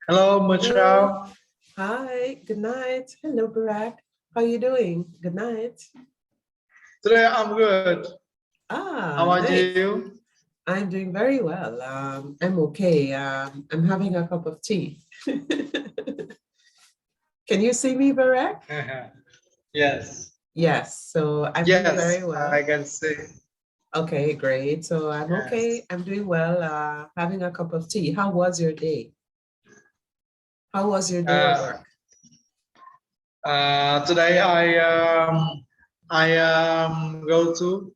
Hello, Hello. Michelle. Hi, good night. Hello, Barack. How you doing? Good night. Today I'm good. How about Nice. you? I'm doing very well. I'm okay. I'm having a cup of tea. Can you see me, Barack? Yes. Yes, so I'm doing Yes, very well. I can see. Okay, great. So I'm okay. Yes. I'm doing well, having a cup of tea. How was your day? How was your day at Uh, work? Today I go to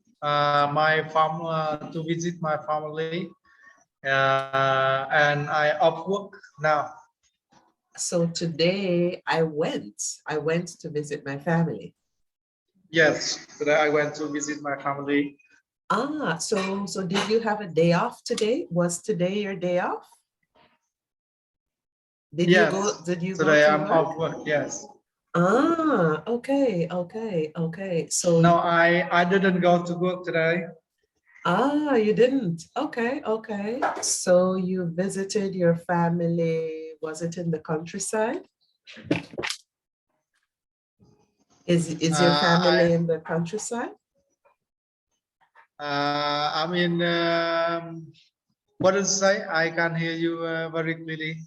my farm to visit my family, and I off work now. So today I went to visit my family. Yes, today I went to visit my family. So did you have a day off today? Was today your day off? Yes, Did you go today to I'm work? off work. Yes. Okay. So No, I didn't go to work today. you didn't. Okay. So you visited your family, was it in the countryside? Is your I family in the countryside? I mean, what did you say? I can hear you very clearly.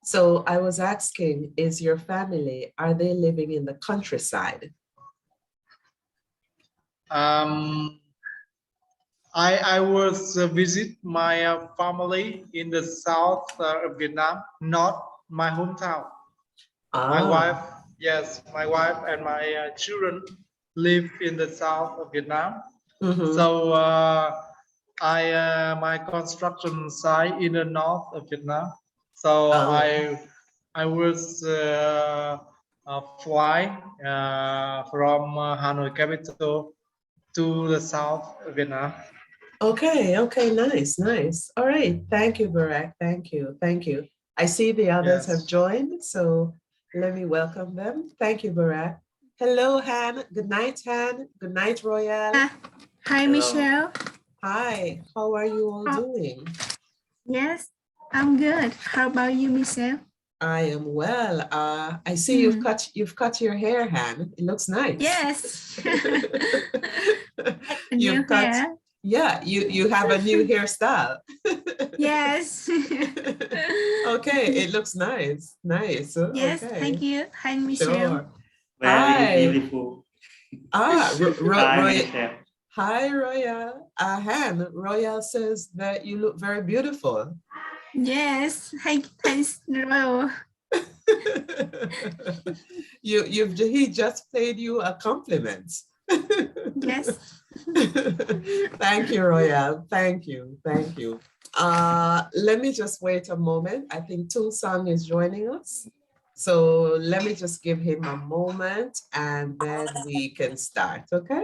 So I was asking, is your family, are they living in the countryside? Um, I was visit my family in the south of Vietnam, not my hometown. My wife, Ah, yes, my wife and my children live in the south of Vietnam. mm-hmm. So I my construction site in the north of Vietnam. So Oh. I was fly from Hanoi capital to the south of Vietnam. Okay, nice. All right, thank you, Barack. Thank you. I see the others have Yes. joined, so let me welcome them. Thank you, Barack. Hello, Han. Good night, Han. Good night, Royale. Hi, Hello. Michelle. Hi, how are you all Oh. doing? Yes, I'm good. How about you, Michelle? I am well. I see you've cut your hair, Han. It looks nice. Yes. You've cut, hair. yeah, you have a new hairstyle. Yes. Okay, it looks nice. Nice. Yes, Okay. thank you. Hi, Michelle. Sure. Very Hi. beautiful. Hi, Michelle. Hi, Royal. Han, Royal says that you look very beautiful. Yes, thanks, Royal. He just paid you a compliment. Yes. Thank you, Royal. Thank you. Let me just wait a moment. I think Tung Song is joining us. So let me just give him a moment and then we can start, okay?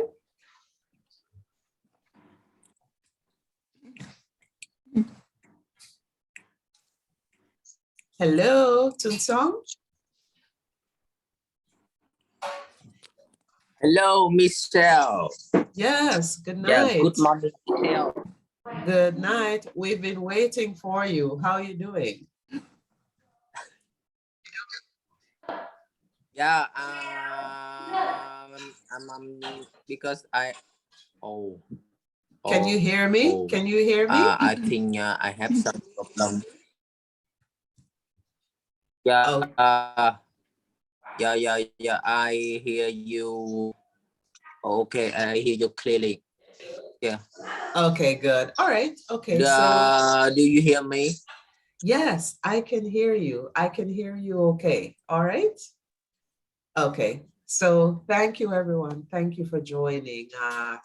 Hello, Tung Song. Hello, Michelle. Yes, good night. Yeah, good morning, Michelle. Good night. We've been waiting for you. How are you doing? Yeah, because Can you hear me? Can you hear me? I think I have some problem. Yeah, yeah. I hear you. Okay, I hear you clearly. Yeah. Okay, good. All right. Okay, do you hear me? Yes, I can hear you. I can hear you okay. All right. Okay. So thank you, everyone. Thank you for joining. I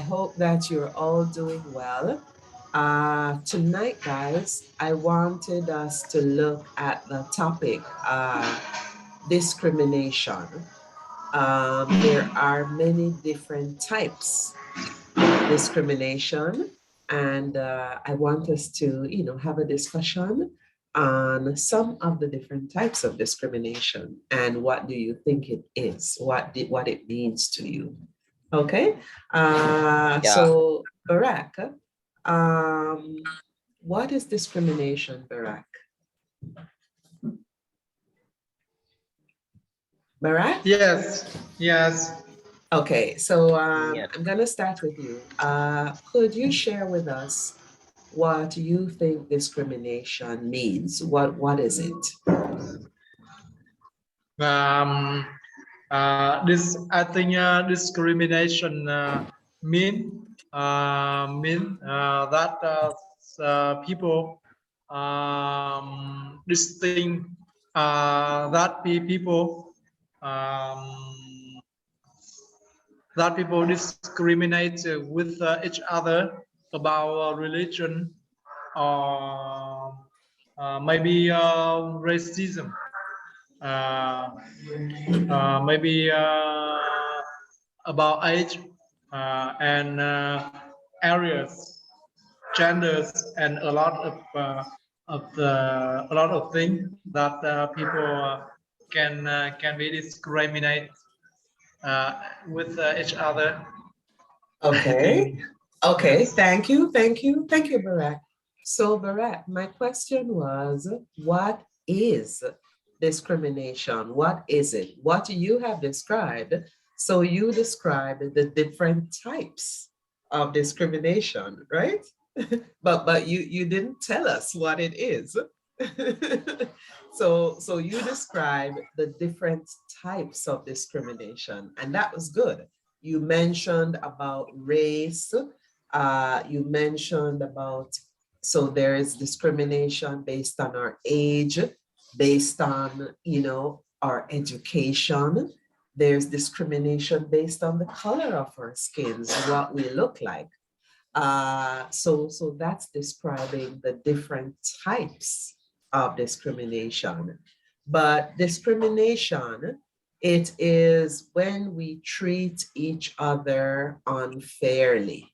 hope that you're all doing well. Tonight, guys, I wanted us to look at the topic, discrimination. There are many different types of discrimination, and I want us to, have a discussion on some of the different types of discrimination and what do you think it is, what it means to you. Okay. So Barack, what is discrimination, Barack? Barak? Yes, yes. Okay, so Yeah. I'm gonna start with you. Could you share with us what you think discrimination means? What is it? This I think discrimination mean that people distinct that people discriminate with each other about religion or maybe racism, maybe about age and areas, genders, and a lot of things that people can be discriminate with each other. I Okay, think okay, yes. thank you, Barak. So Barak, my question was, what is discrimination? What is it? What you have described. So you described the different types of discrimination, right? But you didn't tell us what it is. So you described the different types of discrimination, and that was good. You mentioned about race. You mentioned about, so there is discrimination based on our age, based on, our education. There's discrimination based on the color of our skins, what we look like. So that's describing the different types of discrimination. But discrimination, it is when we treat each other unfairly.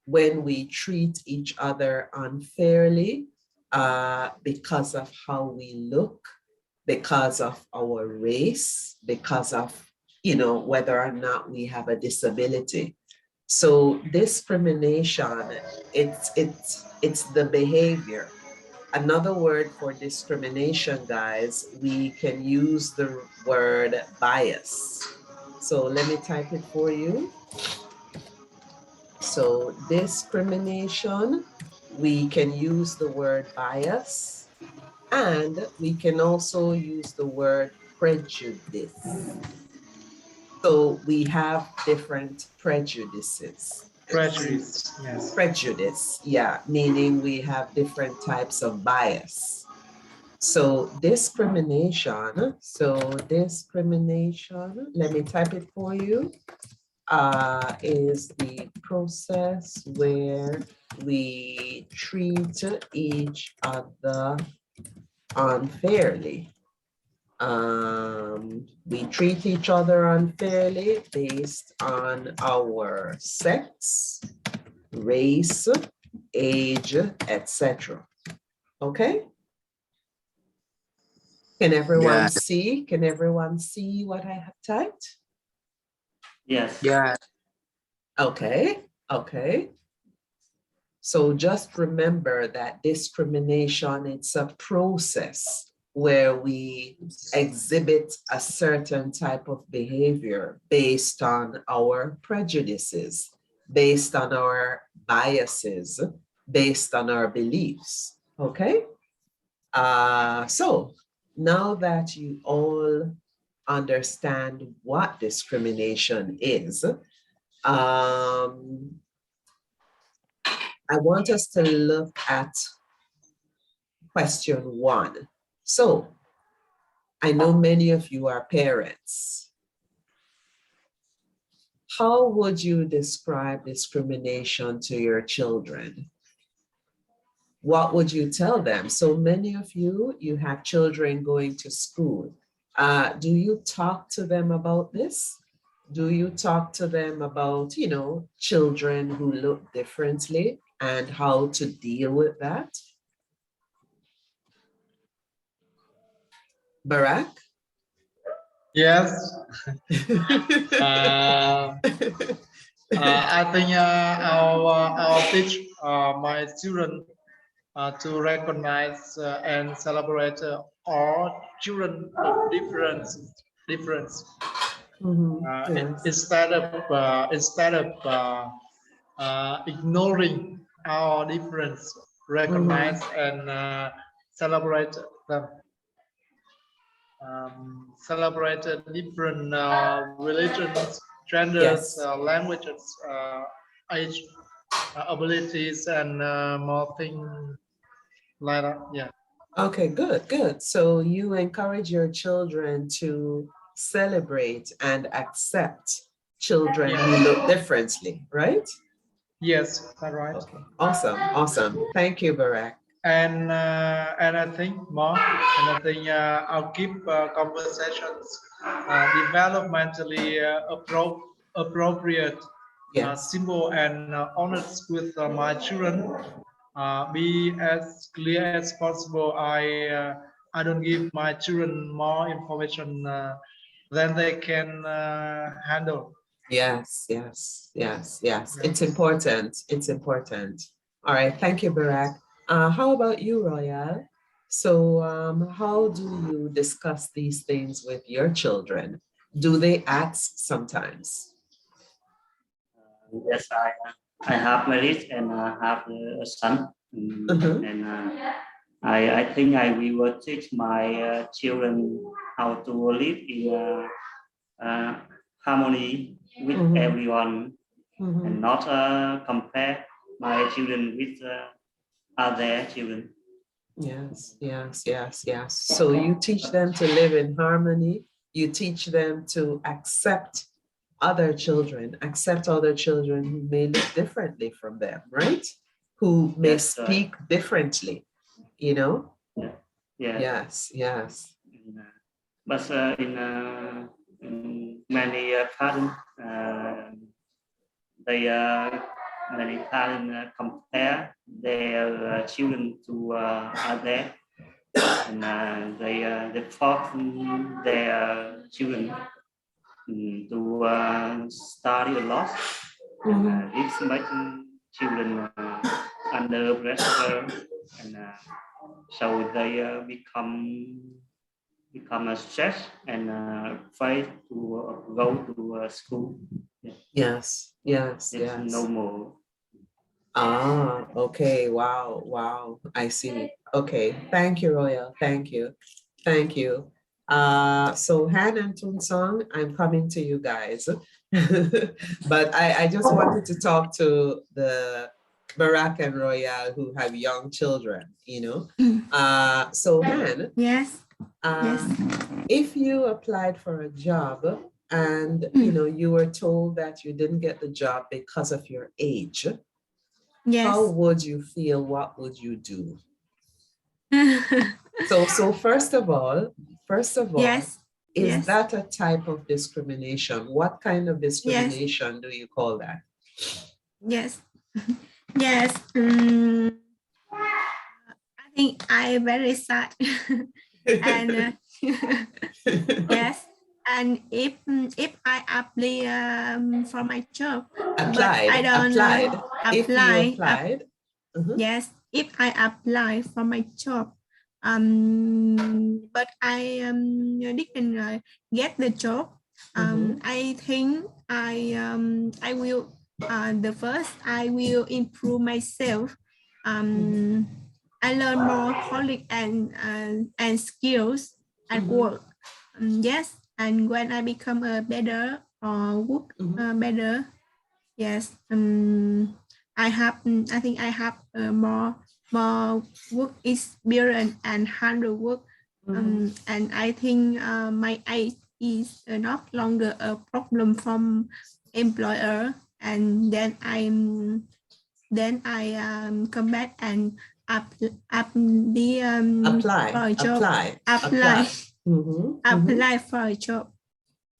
When we treat each other unfairly because of how we look, because of our race, because of, whether or not we have a disability. So discrimination, it's the behavior. Another word for discrimination, guys, we can use the word bias. So let me type it for you. So discrimination, we can use the word bias, and we can also use the word prejudice. So we have different prejudices. Prejudice, yes. Prejudice, yeah, meaning we have different types of bias. So discrimination, let me type it for you, is the process where we treat each other unfairly. We treat each other unfairly based on our sex, race, age, etc. Okay? Can everyone Yeah. see? Can everyone see what I have typed? Yes. Yeah. Okay, okay. So just remember that discrimination, it's a process where we exhibit a certain type of behavior based on our prejudices, based on our biases, based on our beliefs, okay? So now that you all understand what discrimination is, I want us to look at question 1. So I know many of you are parents. How would you describe discrimination to your children? What would you tell them? So many of you, you have children going to school. Do you talk to them about this? Do you talk to them about, children who look differently and how to deal with that? Barak? Yes. I think I'll teach my children to recognize and celebrate all children of difference. Yes. Instead of ignoring our difference, recognize and celebrate them. Celebrated different religions, genders, Yes. languages, age, abilities, and more things like that. Yeah. Okay, good, good. So you encourage your children to celebrate and accept children who Yeah. look differently, right? Yes, that's right. Okay, awesome, awesome. Thank you, Barak. And I think more, and I think I'll keep conversations developmentally appropriate, Yes, simple and honest with my children. Be as clear as possible. I don't give my children more information than they can handle. yes, yes, yes, yes. It's important. It's important. All right, thank you, Barak. How about you, Royal? So, how do you discuss these things with your children? Do they ask sometimes? Yes, I have married and have a son. Mhm. And I think I will teach my children how to live in harmony with Mhm. everyone and Mhm. not compare my children with other children. Yes, yes, yes, yes. So you teach them to live in harmony. You teach them to accept other children who may look differently from them, right? Who may Yes, speak differently, you know? yeah, yeah. Yes, yes. But in many parents, they many parents compare their children to other, and they force their children to study a lot, and Mhm. this makes children under pressure, and so they become a stress and afraid to go to school. Yeah. Yes, yes, It's yes. normal. Ah, okay. Wow, wow. I see. Okay. Thank you, Royal. Thank you. Thank you. So Han and Tunsong, I'm coming to you guys. But I just wanted to talk to the Barack and Royal who have young children, you know. So Han, Yes. uh, Yes. if you applied for a job and you know you were told that you didn't get the job because of your age, how Yes. would you feel? What would you do? So first of all, Yes. is Yes. that a type of discrimination? What kind of Yes. discrimination do you call that? Yes. Yes. I think I very sad. And yes. And if I apply for my job, but I don't If you apply. applied, mhm, Yes, if I apply for my job, but I didn't get the job, mhm, I think I will the first I will improve myself. Um, I learn more colleague and skills at mhm, work. Yes, and when I become a better or work mhm, better, yes. I think I have more work experience and handle work. mhm, And I think my age is not longer a problem from employer. And then I come back and up the for a job. Apply mhm, mhm. apply for a job.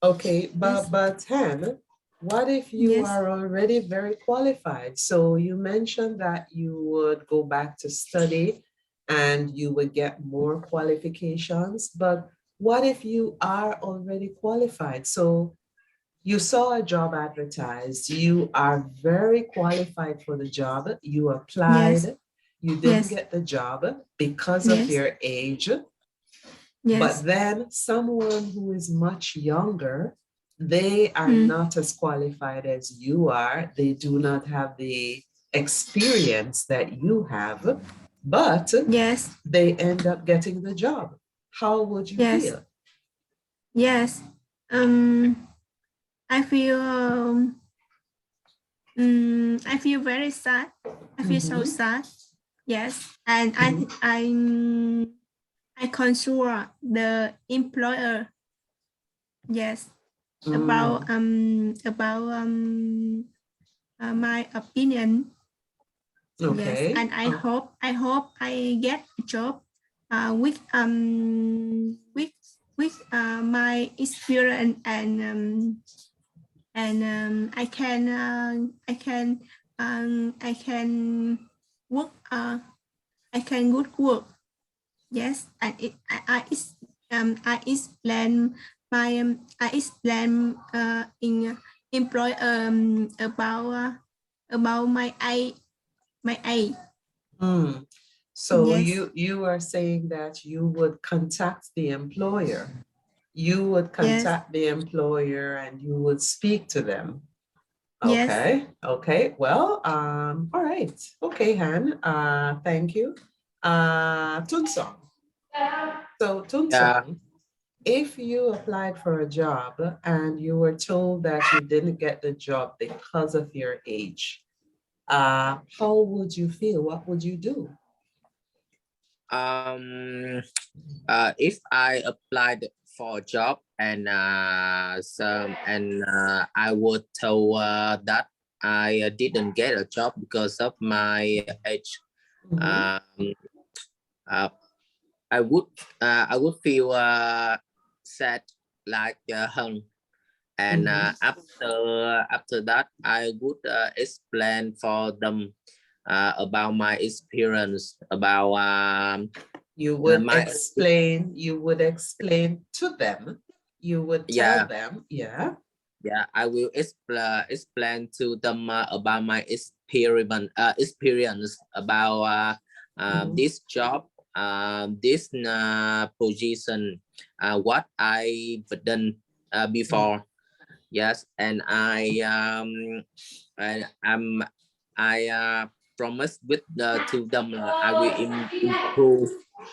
Okay, Yes. but Han, what if you Yes. are already very qualified? So you mentioned that you would go back to study and you would get more qualifications, but what if you are already qualified? So you saw a job advertised, you are very qualified for the job, you Yes. applied, You didn't Yes. get the job because of Yes. your age. Yes. But then someone who is much younger, they are Mm. not as qualified as you are. They do not have the experience that you have, but Yes. they end up getting the job. How would you Yes. feel? Yes. I feel I feel very sad. I feel so Mhm. sad. Yes. And I consult the employer. Yes. About my opinion. Yes. Okay. And I hope I get a job with my experience and I can work I can good work. Yes, and I explain my I explain in employ about my age. Mm. So Yes. you are saying that you would contact the employer. You would Yes. contact the employer and you would speak to them. Yes. Okay. Okay. Well, all right. Okay, Han. Thank you. Tunsong. So Tunsong, if you applied for a job and you were told that you didn't get the job because of your age, how would you feel? What would you do? If I applied for a job and I would tell that I didn't get a job because of my age, Mhm. I would feel sad like hung. And Mhm. after that, I would explain for them about my experience, about You would my explain to them. You would tell them, yeah. I will explain to them about my experience about Mhm. this job, this position, what I've done before. Yes, and I promise with to them I will improve.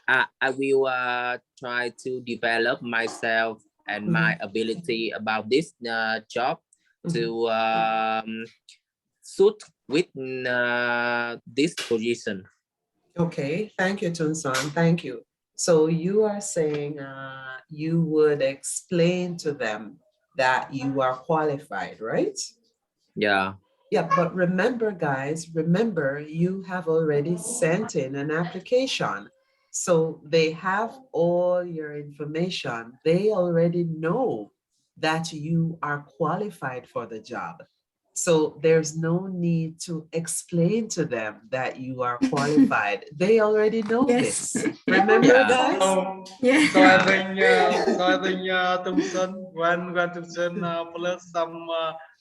I will try to develop myself and my ability about this job to suit with this position. Okay, thank you, Tunson. Thank you. So you are saying you would explain to them that you are qualified, right? Yeah. Yeah, but remember, guys, remember you have already sent in an application. So they have all your information. They already know that you are qualified for the job. So there's no need to explain to them that you are qualified. They already know Yes. this. Remember, Yeah. guys? Yeah. So I think Tumson when Tumson plus some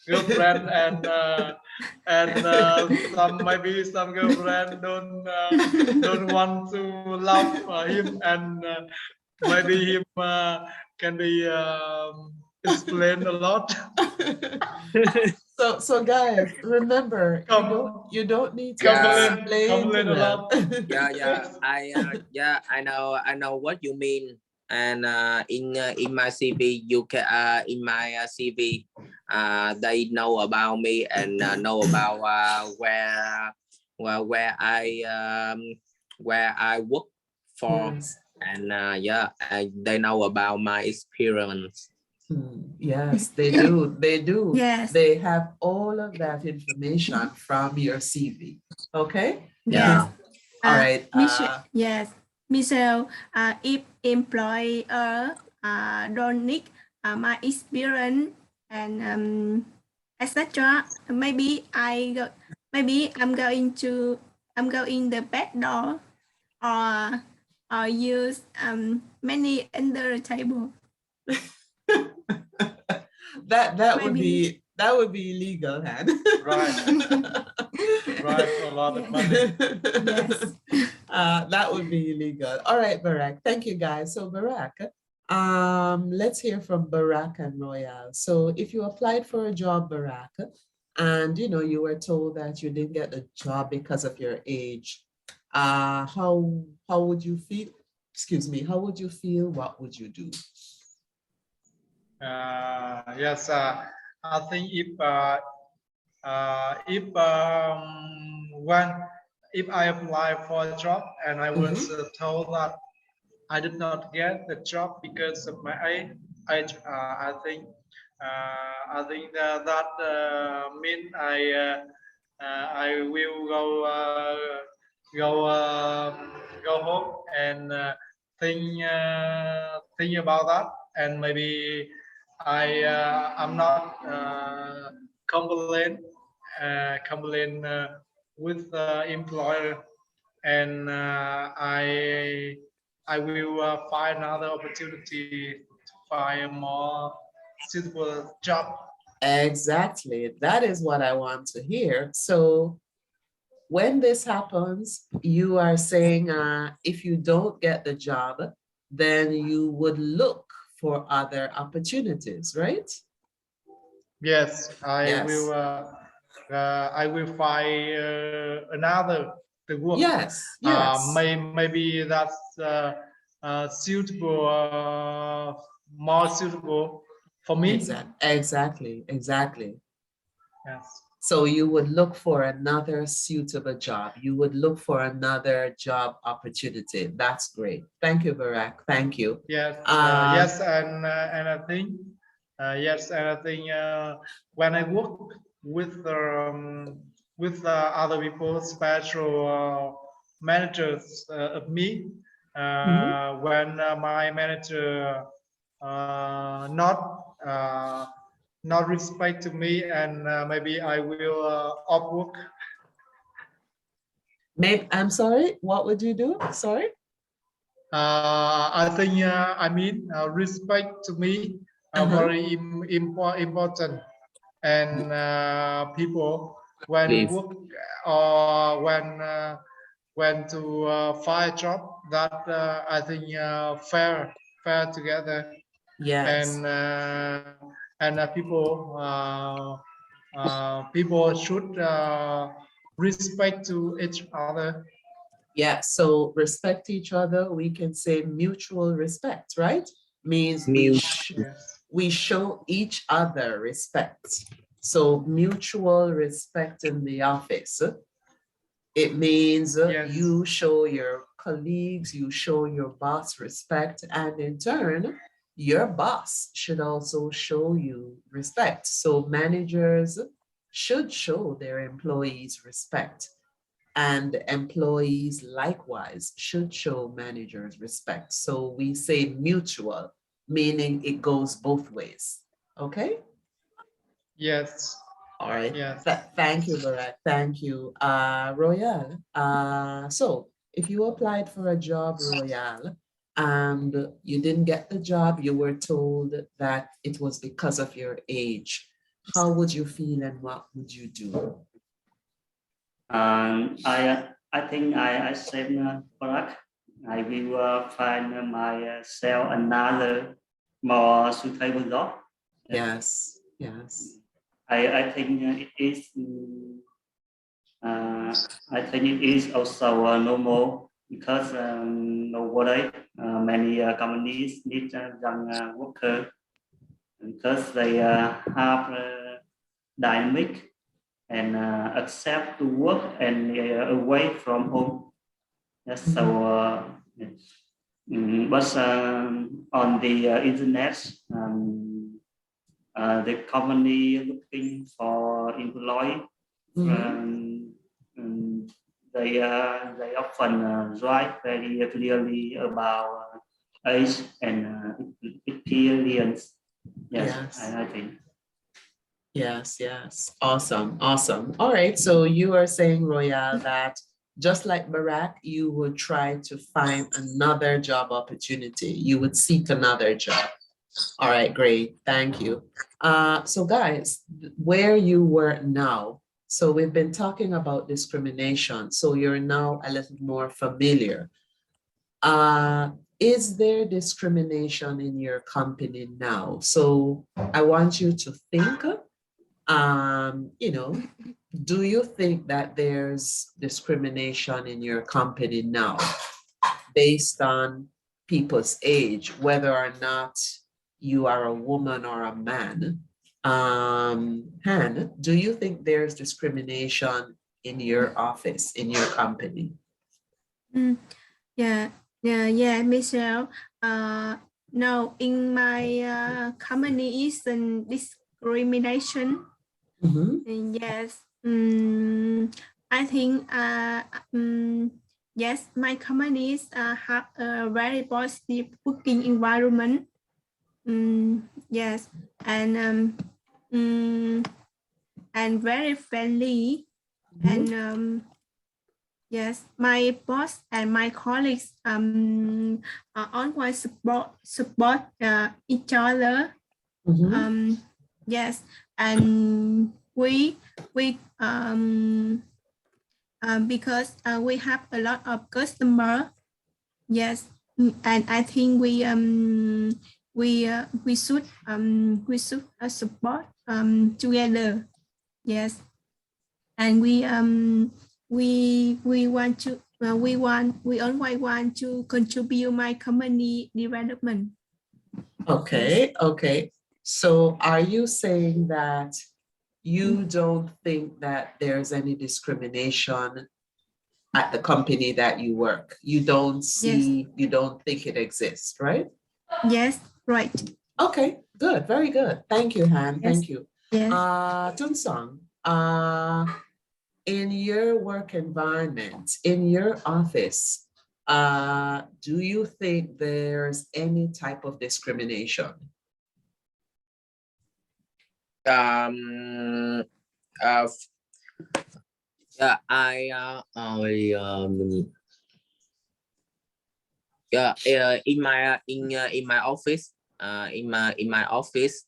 girlfriend and some maybe some girlfriend don't want to love him and maybe him can be explained a lot. So guys, remember, you don't need to Yeah. explain to Complain a them. lot. I know what you mean. And in my CV, you can in my CV, they know about me and know about where I work for, Yes. and they know about my experience. Yes, they do. They do. Yes. They have all of that information from your CV. Okay? Yes. All right. Yes. Michelle, if employer don't need my experience and etc. Maybe I'm going the back door or use many under the table. that Maybe. would be illegal, Han. Right. drive a lot of money. Yes. That would be illegal. All right, Barak. Thank you, guys. So Barak, let's hear from Barak and Royal. So if you applied for a job, Barak, and you were told that you didn't get the job because of your age, how would you feel? Excuse me. How would you feel? What would you do? Yes, I think if I apply for a job and I was told that I did not get the job because of my age, I think that mean I will go home and think about that, and maybe I'm not complain with the employer, and I will find another opportunity to find a more suitable job. Exactly. That is what I want to hear. So when this happens, you are saying if you don't get the job, then you would look for other opportunities, right? Yes, Yes. I will find another the work. Yes. Yes. Maybe that's suitable, more suitable for me. Exactly. Exactly. Yes. So you would look for another suitable job. You would look for another job opportunity. That's great. Thank you, Barak. Thank you. Yes. Yes, and I think when I work with other people, special managers of me, when my manager not respect to me, and maybe I will off work. Maybe, I'm sorry, what would you do? Sorry? I think respect to me very important, and people when work or when to find a job, that I think fair together. Yes. And people should respect to each other. Yeah, so respect each other, we can say mutual respect, right? Means Yes. we show each other respect. So mutual respect in the office. It means Yes. you show your colleagues, you show your boss respect, and in turn, your boss should also show you respect. So managers should show their employees respect, and employees likewise should show managers respect. So we say mutual, meaning it goes both ways. Okay? Yes. All right. Yes. Thank you, Barak. Thank you. Royal, so if you applied for a job, Royal, and you didn't get the job, you were told that it was because of your age, how would you feel and what would you do? I think I said Barack, I will find myself another more suitable job. Yes. Yes. I think it is. I think it is also normal because nowadays many companies need young worker because they have dynamic and accept to work and away from home. Yes, so but on the internet, the company looking for employee. They often write very clearly about age and experience. Yes. I think. Yes, yes. Awesome, awesome. All right, so you are saying, Royal, that just like Barack, you would try to find another job opportunity. You would seek another job. All right, great. Thank you. So guys, where you work now, So we've been talking about discrimination. So you're now a little more familiar. Is there discrimination in your company now? So I want you to think, you know, do you think that there's discrimination in your company now based on people's age, whether or not you are a woman or a man? Han, do you think there's discrimination in your office, in your company? Yeah, Michelle. No, in my company isn't discrimination. Yes. I think yes, my companies have a very positive working environment. Yes, and very friendly, and yes, my boss and my colleagues always support each other. Yes, and we because we have a lot of customer. Yes, and I think we should support together. Yes, and we want to we always want to contribute my company development. Okay, okay. So are you saying that you don't think that there's any discrimination at the company that you work? You don't see, yes. You don't think it exists, right? Yes, right. Okay, good, very good. Thank you, Han. Yes. Thank you. Yes. Tunsong, in your work environment, in your office, do you think there's any type of discrimination? Yeah, in my office, in my office,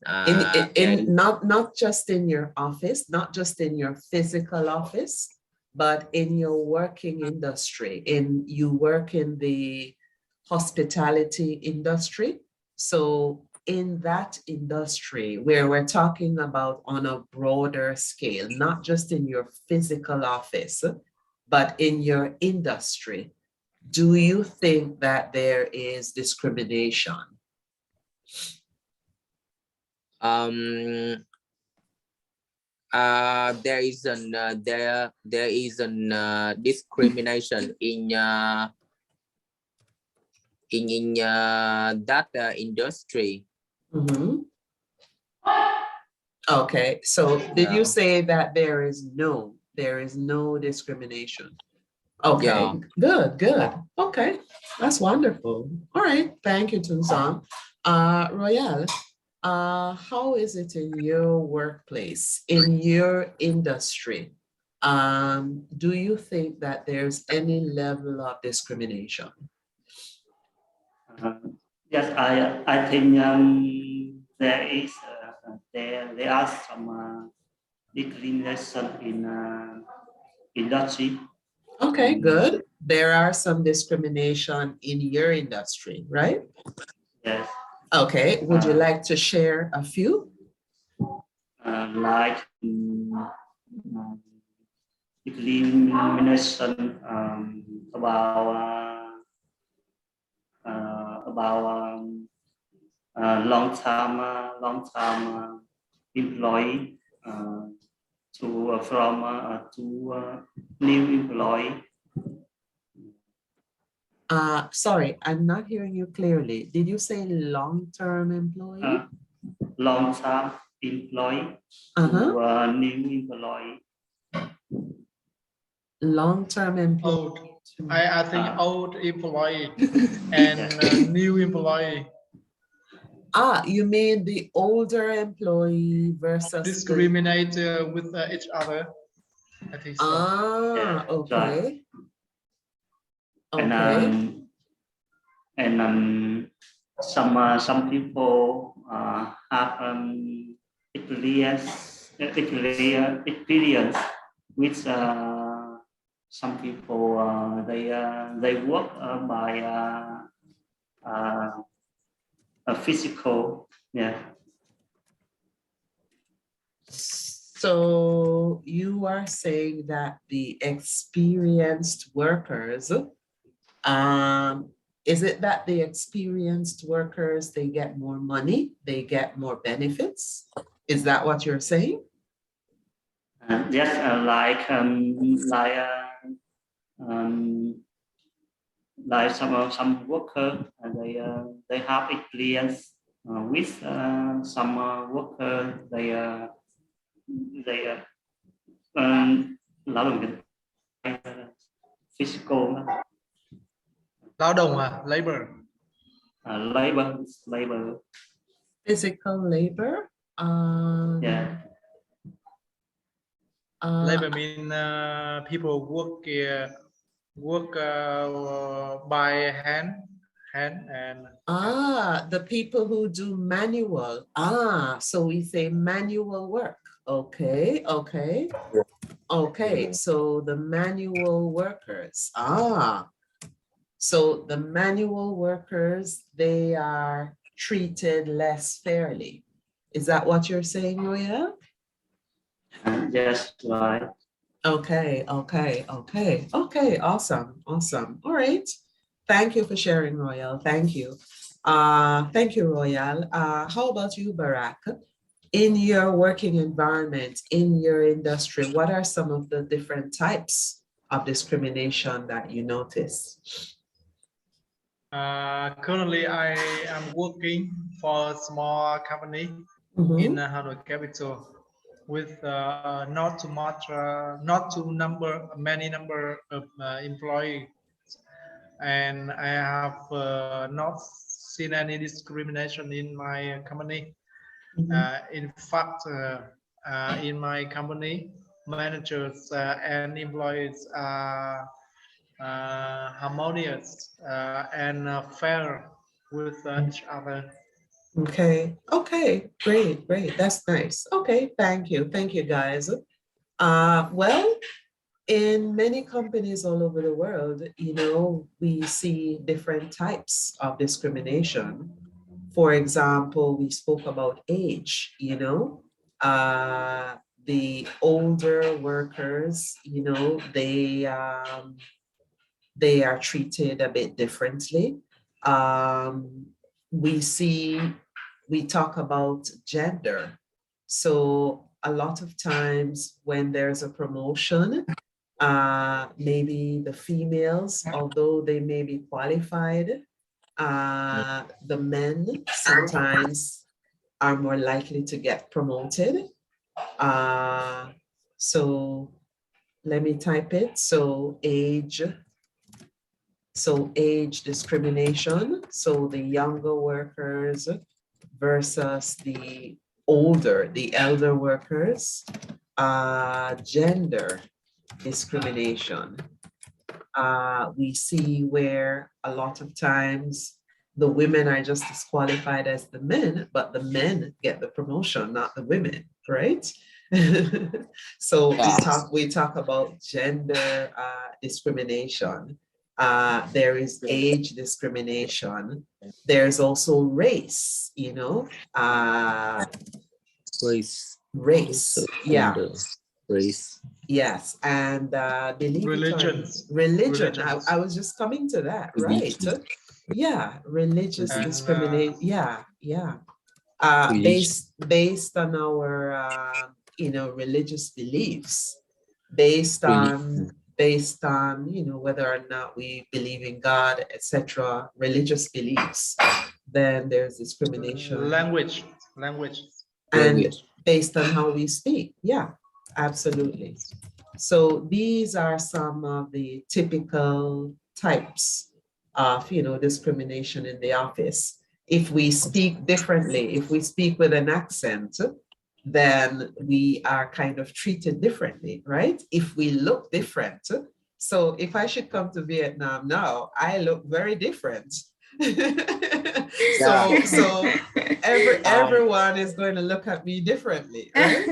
not just in your office, not just in your physical office, but in your working industry. You work in the hospitality industry. So in that industry, where we're talking about on a broader scale, not just in your physical office, but in your industry, do you think that there is discrimination? There is an discrimination in that industry. Okay, so did you say that there is no discrimination? Okay, yeah. Good. Okay, that's wonderful. All right, thank you, Tunsong. Royale, how is it in your workplace, in your industry? Do you think that there's any level of discrimination? Yes, I think there is there are some discrimination in industry. Okay, good. There are some discrimination in your industry, right? Yes. Okay, would you like to share a few? Like discrimination about long-term employee from new employee. Sorry, I'm not hearing you clearly. Did you say long-term employee? Long-term employee to new employee. Long-term employee. I think old employee and new employee. You mean the older employee versus discriminate with each other? I think so. Okay. Okay. And some people have experience with some people they work by a physical, yeah. So you are saying that the experienced workers, is it that the experienced workers, they get more money, they get more benefits? Is that what you're saying? Yes, like some worker they have experience with some worker they lao động physical Lao động à? Labor. labor. Physical labor? Yeah. Labor mean people work by hand and the people who do manual. So we say manual work. Okay. So the manual workers. So the manual workers, they are treated less fairly. Is that what you're saying, Roya? Yes, right. Okay. Awesome. All right. Thank you for sharing, Royal. Thank you. Thank you, Royal. How about you, Barack? In your working environment, in your industry, what are some of the different types of discrimination that you notice? Currently, I am working for a small company in Hanoi capital with not too much, many number of employees, and I have not seen any discrimination in my company. In fact, in my company, managers and employees are harmonious and fair with each other. Okay, great. That's nice. Okay, thank you, guys. Well, in many companies all over the world, we see different types of discrimination. For example, we spoke about age, the older workers, they are treated a bit differently. We talk about gender. So a lot of times when there's a promotion, maybe the females, although they may be qualified, the men sometimes are more likely to get promoted. So let me type it. So age discrimination. So the younger workers versus the elder workers. Gender discrimination. We see where a lot of times the women are just as qualified as the men, but the men get the promotion, not the women, right? So we talk about gender discrimination. There is age discrimination. There's also race, race. Yeah. Race. Yes, and Religion. I was just coming to that, right? Yeah, religious discrimination. Yeah. Based on our religious beliefs, based on whether or not we believe in God, etc. Religious beliefs. Then there's discrimination. Language. And based on how we speak. Yeah, absolutely. So these are some of the typical types of, discrimination in the office. If we speak differently, if we speak with an accent, then we are kind of treated differently, right? If we look different. So if I should come to Vietnam now, I look very different. So everyone is going to look at me differently, right?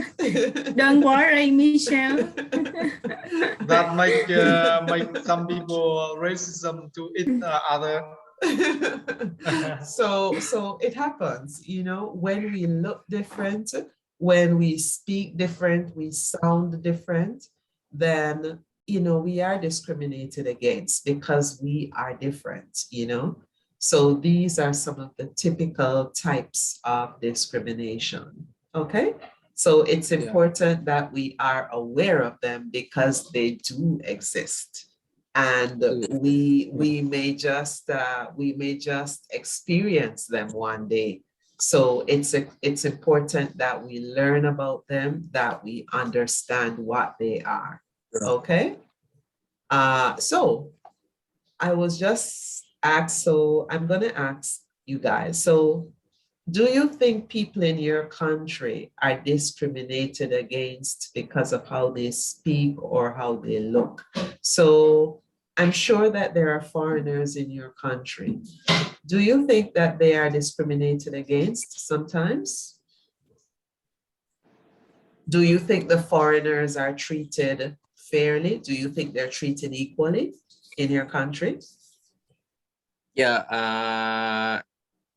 Don't worry, Michelle. That make some people racism to each other. So it happens, you know, when we look different, when we speak different, we sound different, then, you know, we are discriminated against because we are different, you know. So these are some of the typical types of discrimination. Okay. So it's important that we are aware of them because they do exist. And we may just experience them one day. So it's important that we learn about them, that we understand what they are. Okay. So I was just asked, so I'm gonna ask you guys. So do you think people in your country are discriminated against because of how they speak or how they look? So I'm sure that there are foreigners in your country. Do you think that they are discriminated against sometimes? Do you think the foreigners are treated fairly? Do you think they're treated equally in your country? Yeah.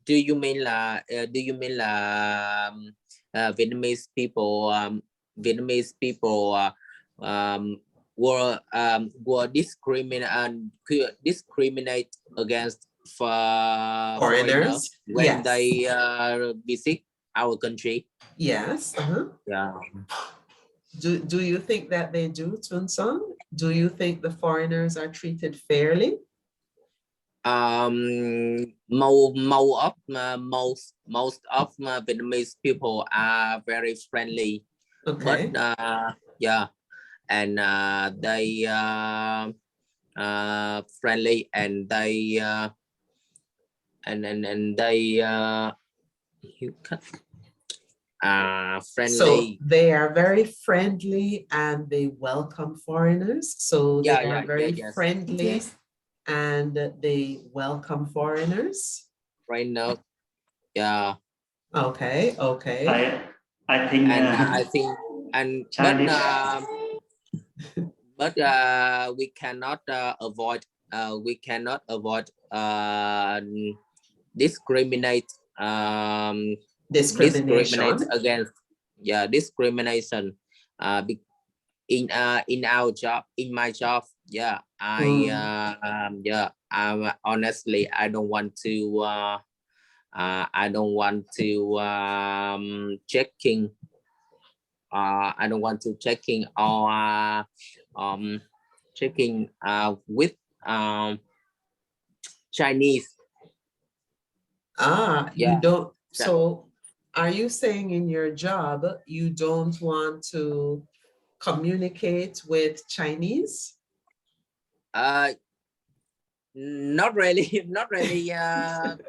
Do you mean Vietnamese people were discriminate against foreigners when they visit our country? Yes. Yeah. Do you think that they do, Tun Song? Do you think the foreigners are treated fairly? Most of Vietnamese people are very friendly. Okay. But yeah, and they friendly, and they friendly. So they are very friendly and they welcome foreigners. So they are very friendly and they welcome foreigners. Right now, yeah. Okay. I think but we cannot avoid discriminate against discrimination in our job, in my job. Honestly, I don't want checking or checking with Chinese. You don't. So are you saying in your job you don't want to communicate with Chinese? Not really. Not really. Not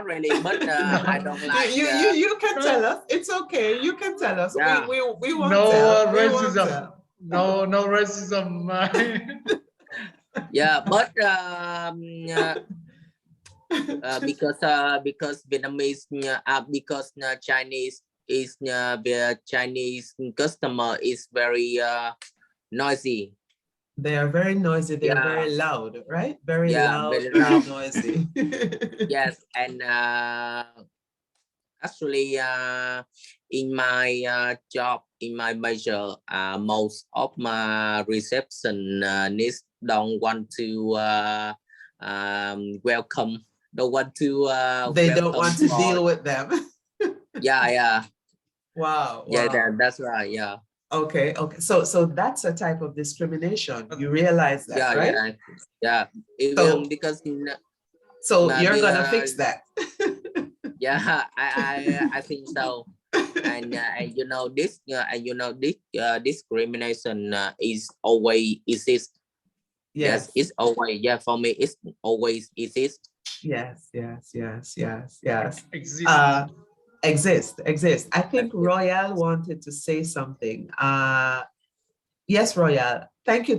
really. But I don't like. You can tell us. It's okay. You can tell us. Yeah. We won't No tell. racism. No racism. Yeah, but because Vietnamese because Chinese is the Chinese customer is very noisy. They are very noisy. They're very loud, right? Very loud, very noisy. Yes, and actually, in my job, in my major, most of my receptionists don't want to welcome. Don't want to. They don't want to deal with them. Yeah. Wow. Yeah, that's right. Yeah. Okay. So that's a type of discrimination. You realize that, right? Yeah. So, because so you're gonna fix that. Yeah, I think so. And you know this discrimination is always exist. Yes, it's always, for me it's always exist. Yes. Exist. I think Royal wanted to say something. Yes, Royal. Thank you